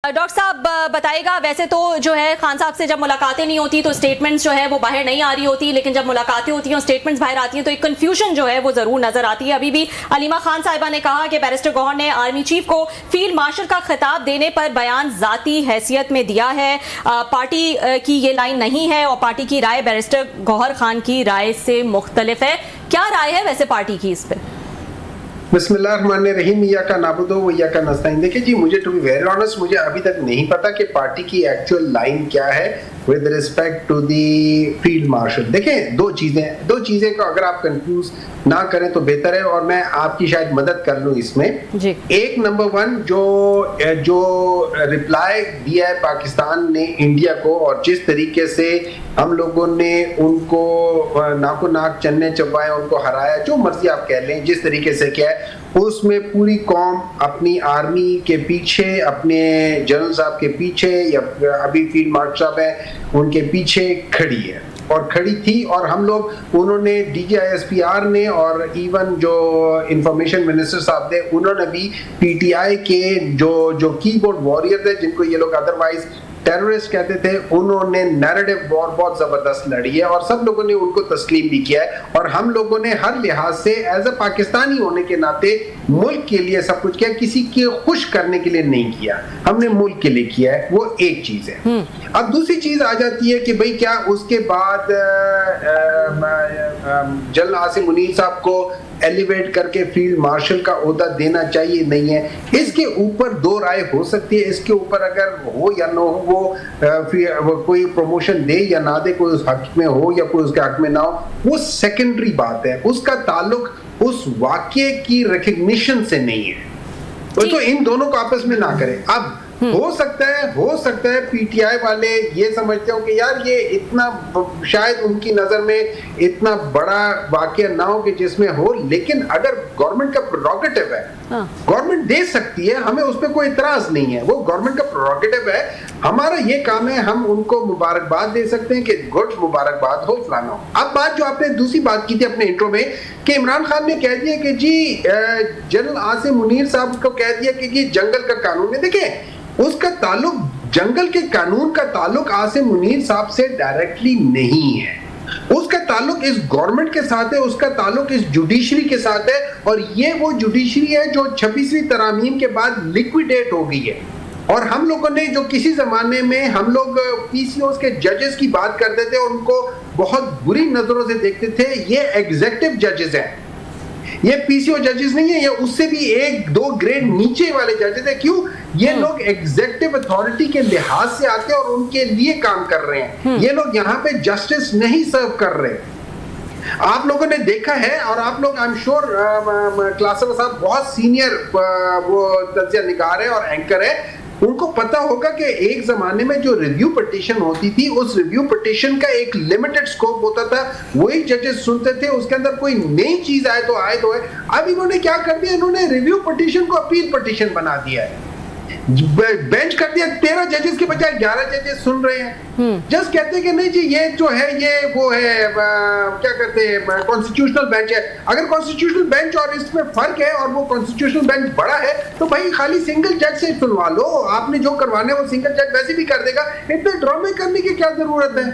Doctor साहब बताइएगा, वैसे तो जो है खान साहब से जब मुलाकातें नहीं होती तो स्टेटमेंट्स जो है वो बाहर नहीं आ रही होती, लेकिन जब मुलाकातें होती हैं और स्टेटमेंट्स बाहर आती हैं तो एक कंफ्यूजन जो है वो जरूर नजर आती है। अभी भी अलीमा खान साहिबा ने कहा कि बैरिस्टर गौहर ने आर्मी चीफ को फील्ड मार्शल का खिताब देने पर बयान जाती हैसियत में दिया है, पार्टी की ये लाइन नहीं है और पार्टी की राय बैरिस्टर गौहर खान की राय से मुख्तलिफ है। क्या राय है वैसे पार्टी की इस पर? बिस्मिल्लाहिर्रहमानिर्रहीम, या का नाबुदो व या का नस्ताइन। देखिए जी, मुझे टू बी वेरी ऑनेस्ट मुझे अभी तक नहीं पता कि पार्टी की एक्चुअल लाइन क्या है with respect to the field marshal. देखें, दो चीजें को अगर आप कंफ्यूज ना करें तो बेहतर है और मैं आपकी शायद मदद कर लूं इसमें। एक नंबर वन, जो रिप्लाई दिया है पाकिस्तान ने इंडिया को और जिस तरीके से हम लोगों ने उनको नाको नाक चन्ने चबाए, उनको हराया, जो मर्जी आप कह लें, जिस तरीके से किया है, उसमें पूरी कौम अपनी आर्मी के पीछे, अपने जनरल साहब के पीछे या अभी फील्ड मार्शल साहब है उनके पीछे खड़ी है और खड़ी थी। और हम लोग, उन्होंने DGISPR ने और इवन जो इंफॉर्मेशन मिनिस्टर साहब थे उन्होंने भी PTI के जो कीबोर्ड वॉरियर थे, जिनको ये लोग अदरवाइज टेररिस्ट कहते थे, उन्होंने नैरेटिव वॉर बहुत जबरदस्त लड़ी है और सब लोगों ने उनको तस्लीम भी किया है। और हम लोगों ने हर लिहाज से एज अ पाकिस्तानी होने के नाते मुल्क के लिए सब कुछ किया, किसी के खुश करने के लिए नहीं किया, हमने मुल्क के लिए किया है। वो एक चीज है। अब दूसरी चीज आ जाती है कि भाई क्या उसके बाद जनरल आसिम मुनीर साहब को एलिवेट करके फील्ड मार्शल का ओहदा देना चाहिए, नहीं है। इसके ऊपर दो राय हो सकती है। इसके ऊपर अगर हो या ना हो, वो कोई प्रमोशन दे या ना दे, कोई उस हक में हो या कोई उसके हक में ना हो, वो सेकेंडरी बात है। उसका ताल्लुक उस वाकये की रिकग्निशन से नहीं है। तो इन दोनों को आपस में ना करें। अब हो सकता है PTI वाले ये समझते हो कि यार ये इतना, शायद उनकी नजर में इतना बड़ा वाकया ना हो कि जिसमें हो, लेकिन अगर गवर्नमेंट का प्रोरोगेटिव है, गवर्नमेंट दे सकती है, हमें उस पर कोई इतराज नहीं है, वो गवर्नमेंट का प्रोरोगेटिव है। हमारा ये काम है, हम उनको मुबारकबाद दे सकते हैं कि गुड, मुबारकबाद हो, फलाना हो। अब बात जो आपने दूसरी बात की थी अपने इंट्रो में कि इमरान खान ने कह दिया कि जी जनरल आसिम मुनीर साहब को कह दिया कि जी जंगल का कानून है। देखिए, उसका ताल्लुक, जंगल के कानून का ताल्लुक आसिम मुनीर साहब से डायरेक्टली नहीं है। उसका ताल्लुक इस गवर्नमेंट के साथ है, उसका ताल्लुक इस जुडिशरी के साथ है। और ये वो जुडिशरी है जो 26वीं तरामीम के बाद लिक्विडेट हो गई है। और हम लोगों ने जो किसी जमाने में हम लोग PCOs के जजेस की बात करते थे और उनको बहुत बुरी नजरों से देखते थे, ये एग्जीक्यूटिव जजेस हैं, ये PCO जजेस नहीं है, ये उससे भी 1-2 ग्रेड नीचे वाले जजेस है। क्यों? ये लोग एग्जीक्यूटिव अथॉरिटी के लिहाज से आते हैं और उनके लिए काम कर रहे हैं। ये लोग यहाँ पे जस्टिस नहीं सर्व कर रहे। आप लोगों ने देखा है और आप लोग, आई एम श्योर क्लासर साहब बहुत सीनियर वो तज्जिया निगार है और एंकर है, उनको पता होगा कि एक जमाने में जो रिव्यू पिटीशन होती थी, उस रिव्यू पिटीशन का एक लिमिटेड स्कोप होता था, वही जजेस सुनते थे, उसके अंदर कोई नई चीज आए तो आए तो है। अब इन्होंने क्या कर दिया, इन्होंने रिव्यू पिटीशन को अपील पिटीशन बना दिया है, बेंच कर दिया। 13 जजेस के बजाय 11 जजेस सुन रहे हैं। जस्ट कहते हैं कि नहीं जी ये जो है ये वो है, क्या कहते हैं, कॉन्स्टिट्यूशनल बेंच है। अगर कॉन्स्टिट्यूशनल बेंच और इसमें फर्क है और वो कॉन्स्टिट्यूशनल बेंच बड़ा है तो भाई खाली सिंगल जज से सुनवा लो, आपने जो करवाना है वो सिंगल जज वैसे भी कर देगा, इतने ड्रामे करने की क्या जरूरत है।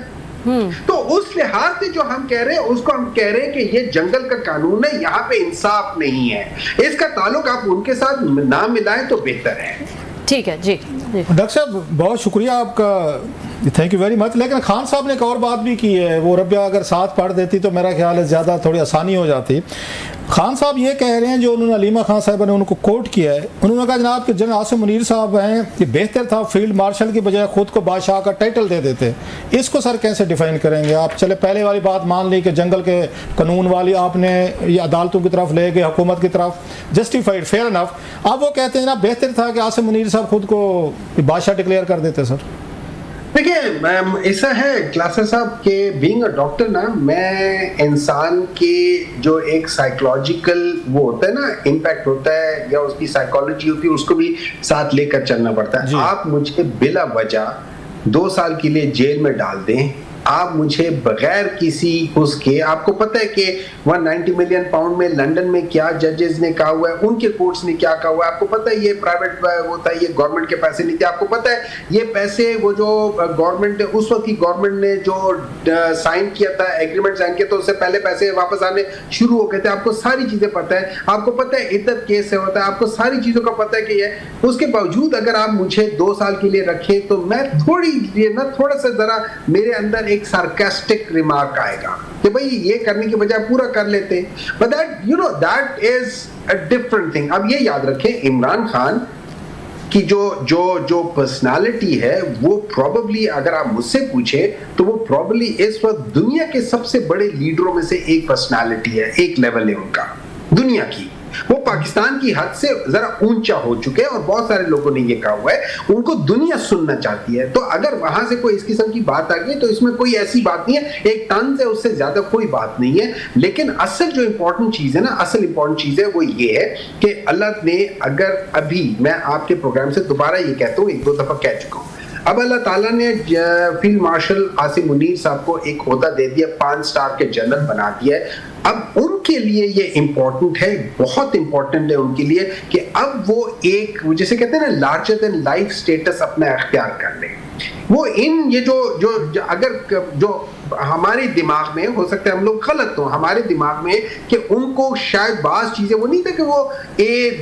तो उस लिहाज से जो हम कह रहे हैं उसको हम कह रहे हैं कि ये जंगल का कानून है, यहाँ पे इंसाफ नहीं है। इसका ताल्लुक आप उनके साथ ना मिलाएं तो बेहतर है। ठीक है जी। डॉक्टर साहब बहुत शुक्रिया आपका, थैंक यू वेरी मच। लेकिन खान साहब ने एक और बात भी की है, वो रबिया अगर साथ पढ़ देती तो मेरा ख्याल है ज़्यादा थोड़ी आसानी हो जाती। खान साहब ये कह रहे हैं, जो उन्होंने अलीमा खान साहब ने उनको कोट किया है, उन्होंने कहा जनाब कि जनरल आसिम मुनीर साहब हैं कि बेहतर था फील्ड मार्शल की बजाय खुद को बादशाह का टाइटल दे देते। इसको सर कैसे डिफाइन करेंगे आप? चले पहले वाली बात मान ली कि जंगल के कानून वाली आपने ये अदालतों की तरफ ले गए, हुकूमत की तरफ, जस्टिफाइड, फेयर इनफ। अब वो कहते हैं ना बेहतर था कि आसिम मुनीर साहब खुद को बादशाह डिक्लेयर कर देते। सर देखिए, ऐसा है क्लासर साहब के बीइंग अ डॉक्टर ना, मैं इंसान के जो एक साइकोलॉजिकल वो होता है ना, इम्पैक्ट होता है या उसकी साइकोलॉजी होती है, उसको भी साथ लेकर चलना पड़ता है। आप मुझे बिला वजह 2 साल के लिए जेल में डाल दें आप मुझे बगैर किसी उसके, आपको पता है कि 190 मिलियन पाउंड में लंदन में क्या जजेस ने कहा हुआ है, उनके कोर्ट्स ने क्या कहा हुआ है, आपको पता है ये प्राइवेट होता है, ये गवर्नमेंट के पैसे नहीं थे, आपको पता है ये पैसे वो जो गवर्नमेंट उस वक्त की गवर्नमेंट ने जो साइन किया था, एग्रीमेंट साइन किया, तो उससे पहले पैसे वापस आने शुरू हो गए थे, आपको सारी चीजें पता है, आपको पता है इद्दत केस से होता है, आपको सारी चीजों का पता है कि ये, उसके बावजूद अगर आप मुझे 2 साल के लिए रखें तो मैं थोड़ा सा जरा मेरे अंदर एक सार्कास्टिक रिमार्क आएगा कि भाई ये करने के बजाय पूरा कर लेते, but that is a different thing. अब ये याद रखें, इमरान खान की जो पर्सनालिटी है वो प्रॉबली, अगर आप मुझसे पूछे तो वो प्रॉबली इस वक्त दुनिया के सबसे बड़े लीडरों में से एक पर्सनालिटी है, एक लेवल है उनका दुनिया की, वो पाकिस्तान की हद से जरा ऊंचा हो चुके हैं और बहुत सारे लोगों ने ये कहा हुआ है, उनको दुनिया सुनना चाहती है। तो अगर वहां से कोई इस किस्म की बात आ गई तो इसमें कोई ऐसी बात नहीं है, एक तंज है, उससे ज्यादा कोई बात नहीं है। लेकिन असल जो इंपॉर्टेंट चीज है ना, असल इंपॉर्टेंट चीज है वो ये है कि अल्लाह ने, अगर अभी मैं आपके प्रोग्राम से दोबारा ये कहता हूँ, 1-2 दफा कह चुका हूँ, अब अल्लाह ताला ने फील्ड मार्शल आसिम मुनीर साहब को एक ओहदा दे दिया, 5 स्टार के जनरल बना दिया है। अब उनके लिए ये इंपॉर्टेंट है, बहुत इंपॉर्टेंट है उनके लिए कि अब वो एक, जैसे कहते हैं ना, लार्जर देन लाइफ स्टेटस अपना अख्तियार कर ले। वो इन ये जो अगर जो हमारे दिमाग में, हो सकता है हम लोग गलत हो, हमारे दिमाग में कि उनको शायद बाज चीजें, वो नहीं था कि वो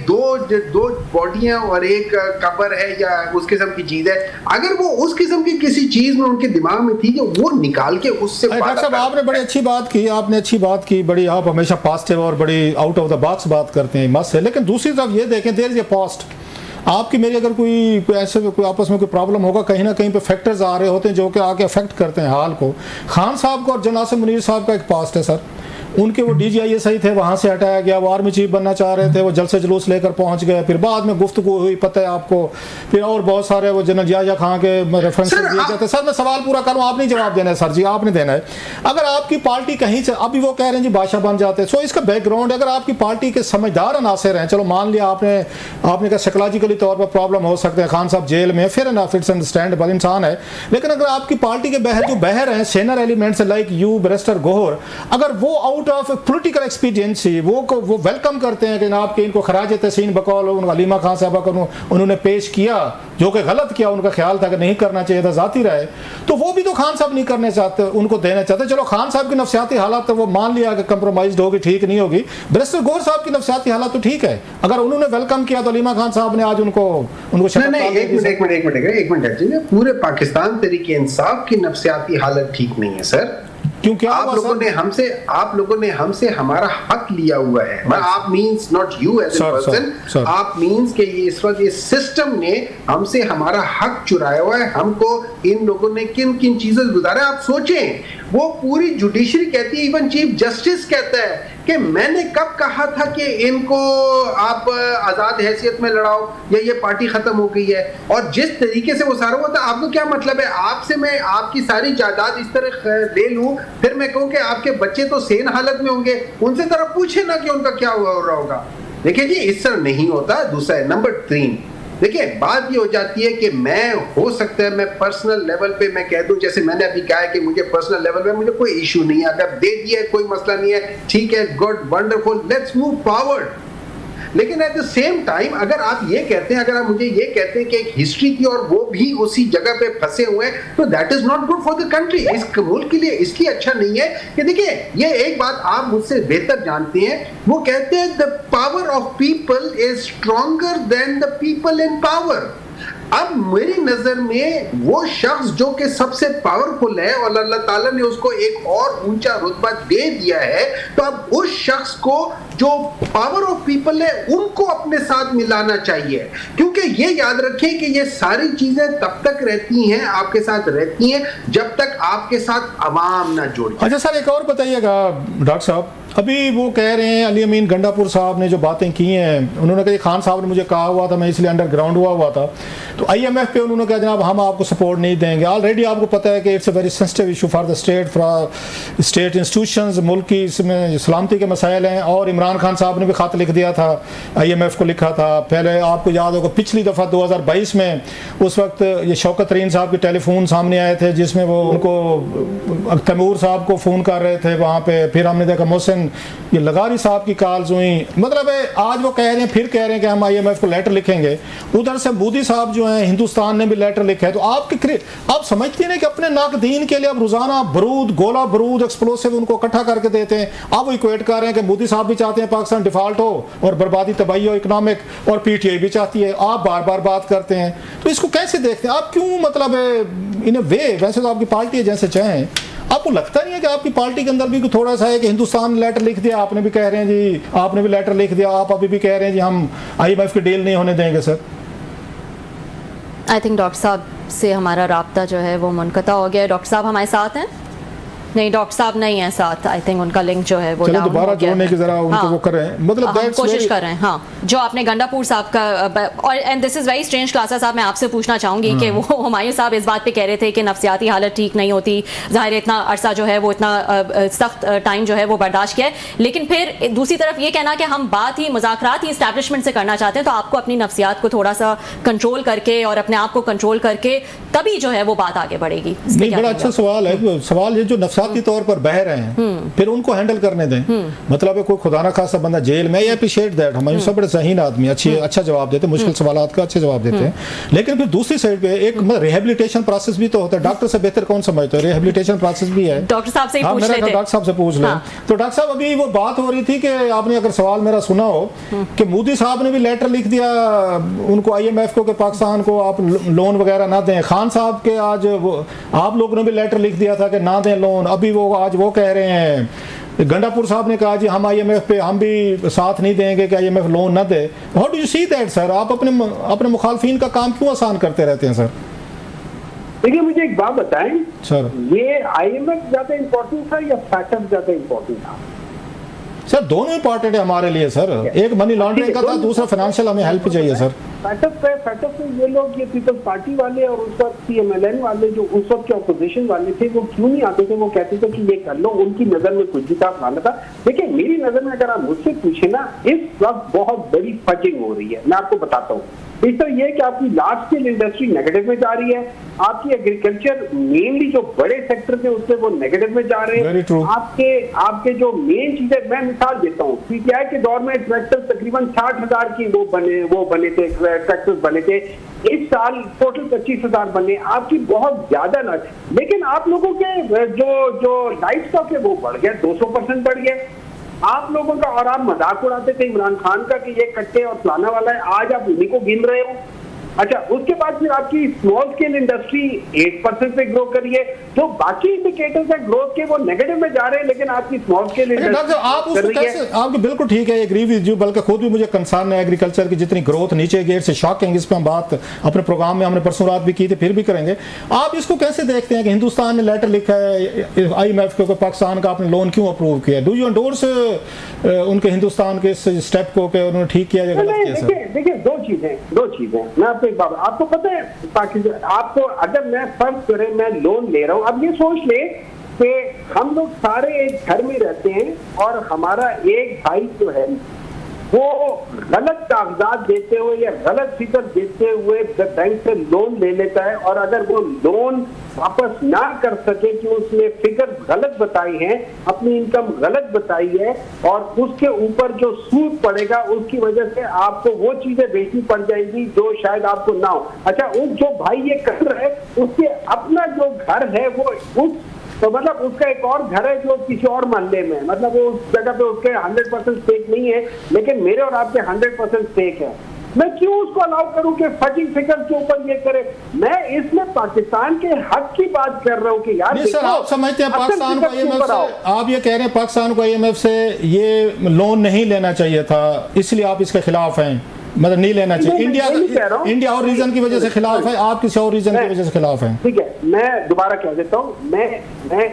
दो बॉडियां और एक कब्र है या उस किस्म की चीज है, अगर वो उस किस्म की किसी चीज में उनके दिमाग में थी कि वो निकाल के उससे। डॉक्टर साहब, आपने बड़ी अच्छी बात की, आपने अच्छी बात की, बड़ी, आप हमेशा पॉजिटिव और बड़ी आउट ऑफ द बॉक्स बात करते हैं, मस्त है। लेकिन दूसरी तरफ ये देखें, देयर इज ए पॉस्ट, आपकी मेरी अगर कोई ऐसे कोई आपस में कोई प्रॉब्लम होगा, कहीं ना कहीं पे फैक्टर्स आ रहे होते हैं जो कि आके अफेक्ट करते हैं हाल को। खान साहब को और जनरल आसिम मुनीर साहब का एक पास्ट है सर, उनके वो DGISI थे, वहाँ से हटाया गया, वो आर्मी चीफ बनना चाह रहे थे, वो जलसे जुलूस लेकर पहुँच गए, फिर बाद में गुफ्तगू हुई, पता है आपको, फिर और बहुत सारे वो जनरल याह्या खान के रेफरेंस दिए जाते हैं। सर मैं सवाल पूरा करूँ, आप नहीं जवाब देना है सर जी, आपने देना है। अगर आपकी पार्टी कहीं से, अभी वो कह रहे हैं जी बादशाह बन जाते हैं, सो इसका बैकग्राउंड, अगर आपकी पार्टी के समझदार अनासर हैं, चलो मान लिया आपने कहा साइकोलॉजिकली तौर पर प्रॉब्लम हो सकते हैं, खान साहब जेल में, फिर ना, फिर अंडरस्टैंडेबल इंसान है, लेकिन अगर आपकी पार्टी के बहर हैं senior elements like you, barrister Gohar, अगर वो आउट ऑफ पॉलिटिकल एक्सपीरियंस वो वेलकम करते हैं कि जनाब के इनको खराज तहसीन बकौल अलीमा खान साहबा को उन्होंने पेश किया, जो कि गलत किया, उनका ख्याल था कि नहीं करना चाहिए था, जाती रहे, तो वो भी तो खान साहब नहीं करने चाहते, उनको देना चाहते। चलो खान साहब की नफ्सियाती हालत तो वो मान लिया कि कंप्रोमाइज होगी, ठीक नहीं होगी, बैरिस्टर गोहर साहब की नफ्सियाती हालत तो ठीक है, अगर उन्होंने वेलकम किया तो अलीमा खान साहब ने आज उनको एक मिनट, पूरे पाकिस्तान तरीके इंसाफ की नफ्सियाती हालत ठीक नहीं है सर, क्योंकि आप लोगों ने हमसे हमारा हक लिया हुआ है। आप means not you as a person, आप मींस के ये इस वक्त ये सिस्टम ने हमसे हमारा हक चुराया हुआ है। हमको इन लोगों ने किन किन चीजों से गुजारा, आप सोचें, वो पूरी जुडिशरी कहती है, इवन चीफ जस्टिस कहता है कि मैंने कब कहा था कि इनको आप आजाद हैसियत में लड़ाओ या ये पार्टी खत्म हो गई है। और जिस तरीके से वो सारा हुआ था, आपको क्या मतलब है, आपसे मैं आपकी सारी जायदाद इस तरह ले लूं, फिर मैं कहूं कि आपके बच्चे तो सेन हालत में होंगे, उनसे तरह पूछे ना कि उनका क्या हो रहा होगा। देखिए जी, इस तरह नहीं होता। दूसरा है नंबर 3, देखिए बात ये हो जाती है कि मैं, हो सकता है मैं पर्सनल लेवल पे मैं कह दूं, जैसे मैंने अभी कहा है कि मुझे पर्सनल लेवल पे मुझे कोई इशू नहीं है, अगर दे दिया कोई मसला नहीं है, ठीक है, good, wonderful, let's move forward. लेकिन एट द सेम टाइम अगर आप ये कहते हैं, अगर आप मुझे ये कहते हैं कि एक हिस्ट्री की और वो भी उसी जगह पे फंसे हुए हैं, तो that is not good for the country. इस मुल्क के लिए इसलिए अच्छा नहीं है कि देखिए, ये एक बात आप मुझसे बेहतर जानते हैं, वो कहते हैं the power of people is stronger than the people in power. अब मेरी नजर में वो शख्स जो कि सबसे पावरफुल है और अल्लाह ताला ने उसको एक और ऊंचा रुतबा दे दिया है, तो अब उस शख्स को जो पावर ऑफ पीपल है उनको अपने साथ मिलाना चाहिए। क्योंकि ये याद रखें कि ये सारी चीजें तब तक रहती हैं, आपके साथ रहती हैं, जब तक आपके साथ अवाम ना जुड़े। अच्छा सर, एक और बताइएगा डॉक्टर साहब, अभी वो कह रहे हैं अली अमीन गंडापुर साहब ने जो बातें की हैं, उन्होंने कहा खान साहब ने मुझे कहा हुआ था, मैं इसलिए अंडरग्राउंड हुआ था, तो IMF पे उन्होंने कहा जनाब हम आपको सपोर्ट नहीं देंगे। ऑलरेडी आपको पता है कि it's a very sensitive issue for the state institutions, मुल्क की इसमें सलामती के मसाइल हैं। और इमरान खान साहब ने भी खत लिख दिया था, IMF को लिखा था। पहले आपको याद होगा पिछली दफ़ा 2022 में उस वक्त ये शौकत तरीन साहब के टेलीफोन सामने आए थे जिसमें वो उनको तैमूर साहब को फ़ोन कर रहे थे वहाँ पे, फिर हमने देखा मोहसिन ये लगारी साहब की कॉल्स हुई। मतलब है आज वो कह रहे हैं, फिर कह रहे हैं कि हम IMF को लेटर लिखेंगे। उधर से मोदी साहब जो हैं हिंदुस्तान ने भी लेटर लिखा है। तो आप समझते हैं कि अपने नाकदीन के लिए आप रोजाना बरूद, गोला बरूद, एक्सप्लोसिव उनको इकट्ठा करके देते हैं। आप वो इक्वेट कर रहे हैं कि मोदी साहब भी चाहते हैं पाकिस्तान डिफॉल्ट हो और बर्बादी तबाही हो इकोनॉमिक, और PTI भी चाहती है। आप बार बार बात करते हैं, तो इसको कैसे देखते हैं आप? क्यों मतलब इन अ वे, वैसे तो आपकी पार्टी है जैसे चाहें, आपको लगता नहीं है कि आपकी पार्टी के अंदर भी थोड़ा सा है कि हिंदुस्तान ने लेटर लिख दिया, आपने भी कह रहे हैं जी, आपने भी लेटर लिख दिया, आप अभी भी कह रहे हैं जी हम IMF की डील नहीं होने देंगे? सर आई थिंक डॉक्टर साहब से हमारा राब्ता जो है वो मुनक़ता हो गया है। डॉक्टर साहब हमारे साथ हैं? नहीं, डॉक्टर साहब नहीं है साथ। आई थिंक उनका लिंक जो है वो डाउन हो गया। दोबारा जोड़ने की जरा उनको वो कर रहे हैं, मतलब हम कोशिश कर रहे हैं। हाँ, जो आपने गंडापुर साहब का, और and this is very strange क्लासा साहब, मैं आपसे पूछना चाहूंगी कि वो हुमायूं साहब इस बात पे कह रहे थे कि नफ्सियाती हालत ठीक नहीं होती, जाहिर इतना अरसा जो है वो इतना सख्त टाइम जो है वो बर्दाश्त किया है, लेकिन फिर दूसरी तरफ ये कहना कि हम बात ही मुज़ाकरात ही इस्टेब्लिशमेंट से करना चाहते हैं, तो आपको अपनी नफ्सियात को थोड़ा सा कंट्रोल करके और अपने आप को कंट्रोल करके तभी जो है वो बात आगे बढ़ेगी। बड़ा अच्छा सवाल है। सवाल ये जो नफ्सियाती तौर पर बह रहे हैं फिर उनको हैंडल करने दें। मतलब है कोई खुदा ना खासा बंदा जेल में, अप्रिशिएट दैट, हमारे सब बड़े सहीन आदमी अच्छा जवाब देते, मुश्किल सवालात का अच्छे जवाब देते हैं। लेकिन फिर दूसरी साइड पे एक रिहेबिलिटेशन प्रोसेस भी तो होता है। डॉक्टर से बेहतर कौन समझता है? रिहेबिलिटेशन प्रोसेस भी है। डॉक्टर साहब से पूछ लेते हैं। डॉक्टर साहब से पूछ लें। तो डॉक्टर साहब अभी वो बात हो रही थी कि आपने अगर सवाल मेरा सुना हो कि मोदी साहब ने भी लेटर लिख दिया उनको IMF को कि पाकिस्तान को आप लोन वगैरह ना दें। खान साहब के आज आप लोगों ने भी लेटर लिख दिया था कि ना दें लोन। अभी वो आज वो कह रहे हैं, गंडापुर साहब ने कहा जी हम IMF पे हम भी साथ नहीं देंगे कि IMF लोन ना दे। How do you see that sir? आप अपने मुखालफिन का काम क्यों आसान करते रहते हैं सर? देखिए मुझे एक बात बताएं सर, ये IMF ज्यादा इंपॉर्टेंट था या फैक्टर ज्यादा इंपॉर्टेंट था? सर दोनों इंपॉर्टेंट है हमारे लिए सर। एक मनी लॉन्ड्रिंग का था, दूसरा फाइनेंशियल हमें हेल्प चाहिए सर। फैक्टर पे ये लोग, ये पीपल्स पार्टी वाले और उस वक्त CMLN वाले जो उस वक्त के ऑपोजिशन वाले थे, वो क्यों नहीं आते थे? वो कहते थे कि ये कर लो। उनकी नजर में कुछ भी था फलाना था। देखिए मेरी नजर में अगर आप मुझसे पूछे ना, इस वक्त बहुत बड़ी फजिंग हो रही है। मैं आपको बताता हूँ। एक तो ये कि आपकी लार्ज स्केल इंडस्ट्री नेगेटिव में जा रही है, आपकी एग्रीकल्चर मेनली जो बड़े सेक्टर थे उससे वो नेगेटिव में जा रहे हैं। आपके जो मेन चीजें, मैं मिसाल देता हूँ, PTI के दौर में ट्रैक्टर तकरीबन 60,000 की वो बने थे, ट्रैक्टर्स बने थे। इस साल टोटल 25,000 बने। आपकी बहुत ज्यादा ना, लेकिन आप लोगों के जो लाइफ स्टॉक है वो बढ़ गया, 200% बढ़ गया आप लोगों का। और आप मजाक उड़ाते थे इमरान खान का कि ये कट्टे और फलाना वाला है, आज आप उन्हीं को गिन रहे हो। अच्छा, उसके बाद फिर आपकी स्मॉल स्केल इंडस्ट्री 8% पे ग्रो करी है। जो बाकी इंडिकेटर्स हैं ग्रोथ के वो नेगेटिव में जा रहे हैं, लेकिन आपकी स्मॉल स्केल इंडस्ट्री आप उसको कैसे, आपको बिल्कुल ठीक है, एग्री विद यू, बल्कि खुद भी मुझे कंसर्न है एग्रीकल्चर की जितनी ग्रोथ नीचे गिर से शॉकिंग। इस पर हम बात अपने प्रोग्राम में हमने परसों रात भी की थी, फिर भी करेंगे। आप इसको कैसे देखते हैं कि हिंदुस्तान ने लेटर लिखा है IMF को, पाकिस्तान का आपने लोन क्यों अप्रूव किया? डू यू एंडोर्स उनके हिंदुस्तान के इस स्टेप को कि उन्होंने ठीक किया या गलत किया? देखिए दो चीजें मैं आपको पता है पाकिस्तान, आपको अगर मैं फर्ज करें मैं लोन ले रहा हूं, अब ये सोच ले कि हम लोग सारे एक घर में रहते हैं और हमारा एक भाई जो है वो गलत कागजात देते हुए या गलत फिगर देते हुए बैंक से लोन ले लेता है, और अगर वो लोन वापस ना कर सके कि उसने फिगर गलत बताई है, अपनी इनकम गलत बताई है, और उसके ऊपर जो सूद पड़ेगा उसकी वजह से आपको वो चीजें बेचनी पड़ जाएगी जो शायद आपको ना हो। अच्छा, उस जो भाई ये कर रहा है उसके अपना जो घर है वो तो मतलब उसका एक और घर है जो किसी और मोहल्ले में, मतलब वो उस जगह पे उसके 100% स्टेक नहीं है, लेकिन मेरे और आपके 100% स्टेक है। मैं क्यों उसको अलाउ करूं कि फजिंग फिगर के ऊपर ये करे? मैं इसमें पाकिस्तान के हक की बात कर रहा हूं कि यार सर, आप समझते हैं पाकिस्तान को IMF से, आप ये कह रहे हैं पाकिस्तान को IMF से ये लोन नहीं लेना चाहिए था, इसलिए आप इसके खिलाफ हैं? मतलब नहीं लेना चाहिए। इंडिया और रीजन की वजह से खिलाफ है, आप किसी और रीजन की वजह से खिलाफ हैं? ठीक है, मैं दोबारा कह देता हूँ, मैं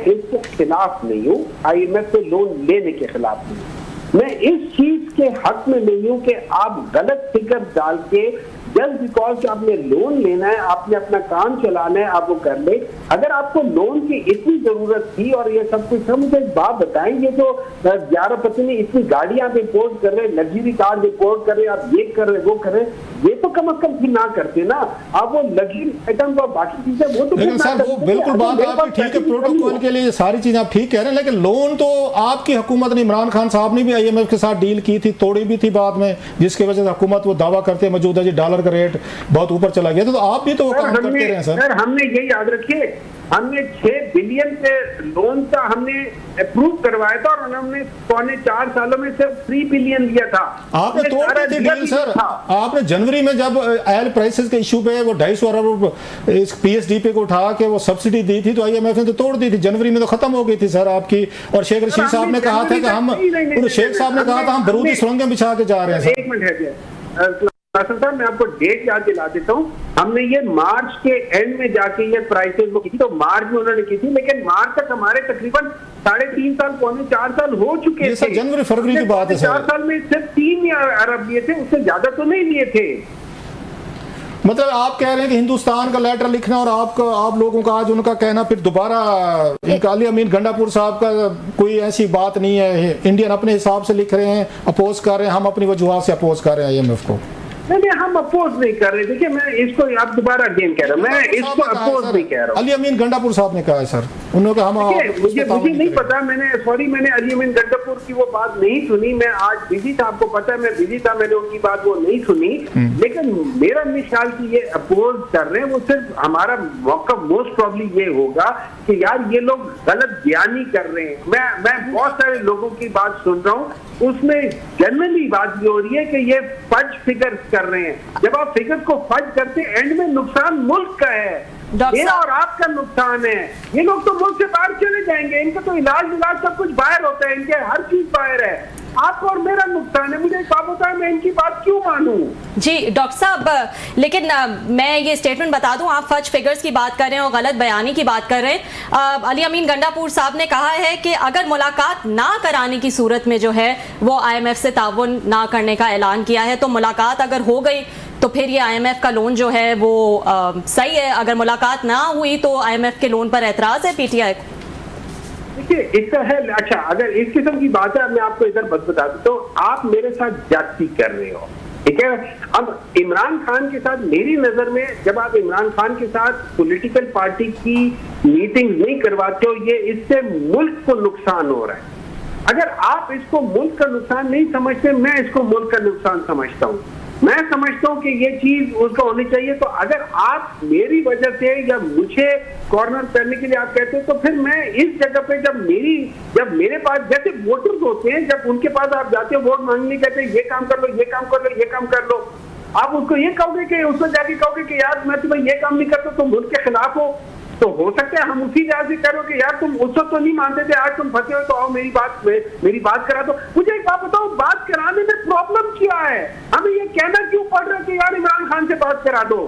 इसके खिलाफ नहीं हूँ, IMF से लोन लेने के खिलाफ नहीं हूँ। मैं इस चीज के हक में नहीं हूँ कि आप गलत फिगर डाल के जस्ट बिकॉज आपने लोन लेना है, आपने अपना काम चलाना है, आप वो कर ले। अगर आपको लोन की इतनी जरूरत थी और ये सब कुछ, मुझे एक बात बताएंगे, तो 11 पति ने इतनी गाड़ियां रिपोर्ट कर रहे, लग्जरी कार रिपोर्ट कर रहे, आप ये कर रहे, वो कर रहे, ये तो कम से कम भी ना करते ना आप। वो लग्जरी आइटम और बाकी चीजें वो तो लेकिन सर वो बिल्कुल बात आपकी ठीक है, प्रोटोकॉल के लिए सारी चीजें आप ठीक कह रहे हैं, लेकिन लोन तो आपकी हुकूमत ने, इमरान खान साहब ने भी IMF के साथ डील की थी, तोड़ी भी थी बाद में, जिसकी वजह से हुकूमत वो दावा करते हैं मौजूदा जी डॉलर का रेट बहुत ऊपर चला गया, तो आप भी तो वो काम करते रहे हैं सर। हमने ये याद रखिए, हमने 6 बिलियन के लोन का हमने अप्रूव करवाया था और हमने 4.25 सालों में सिर्फ 3 बिलियन दिया था। आपने तोड़ दी थी डील सर। आपने जनवरी में जब ऑयल प्राइसेस के इशू पे वो 250 अरब इस PSDP को उठा के वो सब्सिडी दी थी, तो IMF ने तो तोड़ दी थी, जनवरी में तो खत्म हो गई थी सर आपकी। और शेख रशीद साहब ने कहा था कि हम, शेख साहब ने कहा था हम बरूदी सुरंगें बिछा के जा रहे हैं। एक मिनट है साहब, मैं आपको डेट याद दिला देता हूँ। हमने ये मार्च के एंड में जाके ये प्राइसेस वो की थी, तो मार्च में उन्होंने की थी, लेकिन मार्च तक हमारे तकरीबन 3.5 साल 4.25 साल हो चुके थे। जनवरी फरवरी की बात है सर। 4 साल में सिर्फ 3 अरब लिए थे, उससे ज्यादा तो नहीं लिए थे। मतलब आप कह रहे हैं कि हिंदुस्तान का लेटर लिखना और आप लोगों का आज उनका कहना फिर दोबारा, इनका अली अमीन गंडापुर साहब का कोई ऐसी बात नहीं है, इंडियन अपने हिसाब से लिख रहे हैं, अपोज कर रहे हैं, हम अपनी वजूहात से अपोज कर रहे हैं IMF को। नहीं, हम अपोज नहीं कर रहे। देखिए, मैं इसको आप दोबारा अगेन कह रहा हूं, मैं इसको अपोज नहीं कह रहा हूं। अली अमीन गंडापुर साहब ने कहा है सर, उन्होंने कहा मुझे नहीं पता, मैंने अली अमीन गंडापुर की वो बात नहीं सुनी। मैं आज बिजी था, आपको पता है मैं बिजी था, मैंने उनकी बात वो नहीं सुनी। लेकिन मेरा ख्याल कि ये अपोज कर रहे हैं, वो सिर्फ हमारा मौका मोस्ट प्रॉब्ली ये होगा कि यार ये लोग गलत बयानी कर रहे हैं। मैं बहुत सारे लोगों की बात सुन रहा हूँ, उसमें जनरली बात ये हो रही है कि ये फज फिगर्स कर रहे हैं। जब आप फिगर्स को फज करते हैं, एंड में नुकसान मुल्क का है, मेरा और आपका नुकसान है। ये लोग तो मुल्क से बाहर चले जाएंगे, इनका तो इलाज सब कुछ बाहर होता है, इनके हर चीज बाहर है। आपका और मेरा नुकसान है। मुझे एक बात बताएं, मैं इनकी बात क्यों मानूं? जी डॉक्टर साहब, लेकिन मैं ये स्टेटमेंट बता दूं, आप फज फिगर्स की बात कर रहे हैं और गलत बयानी की बात कर रहे हैं। अली अमीन गंडापुर साहब ने कहा है कि अगर मुलाकात ना कराने की सूरत में जो है वो IMF से ताउन ना करने का ऐलान किया है, तो मुलाकात अगर हो गई तो फिर ये IMF का लोन जो है वो सही है। अगर मुलाकात ना हुई तो IMF के लोन पर एतराज है PTI को। देखिए, इसका है, अच्छा अगर इस किस्म की बात है, मैं आपको इधर बस बता दूं, तो आप मेरे साथ जाति कर रहे हो, ठीक है। अब इमरान खान के साथ मेरी नजर में, जब आप इमरान खान के साथ पॉलिटिकल पार्टी की मीटिंग नहीं करवाते हो, ये इससे मुल्क को नुकसान हो रहा है। अगर आप इसको मुल्क का नुकसान नहीं समझते, मैं इसको मुल्क का नुकसान समझता हूँ। मैं समझता हूं कि ये चीज उसका होनी चाहिए। तो अगर आप मेरी वजह से या मुझे कॉर्नर करने के लिए आप कहते हो, तो फिर मैं इस जगह पे जब मेरे पास जैसे वोटर्स होते हैं, जब उनके पास आप जाते हो वोट मांगने, कहते हैं ये काम कर लो, ये काम कर लो, ये काम कर लो, आप उसको ये कहोगे कि उसको जाके कहोगे कि यार मैं तुम्हें ये काम नहीं करता, तुम मुल्क के खिलाफ हो, तो हो सकता है हम उसी जगह से करो कि यार तुम उस वक्त तो नहीं मानते थे, आज तुम फंसे हो, तो आओ मेरी बात करा दो। मुझे एक बात बताओ, बात कराने में प्रॉब्लम क्या है? हमें ये कहना क्यों पड़ रहा है कि यार इमरान खान से बात करा दो?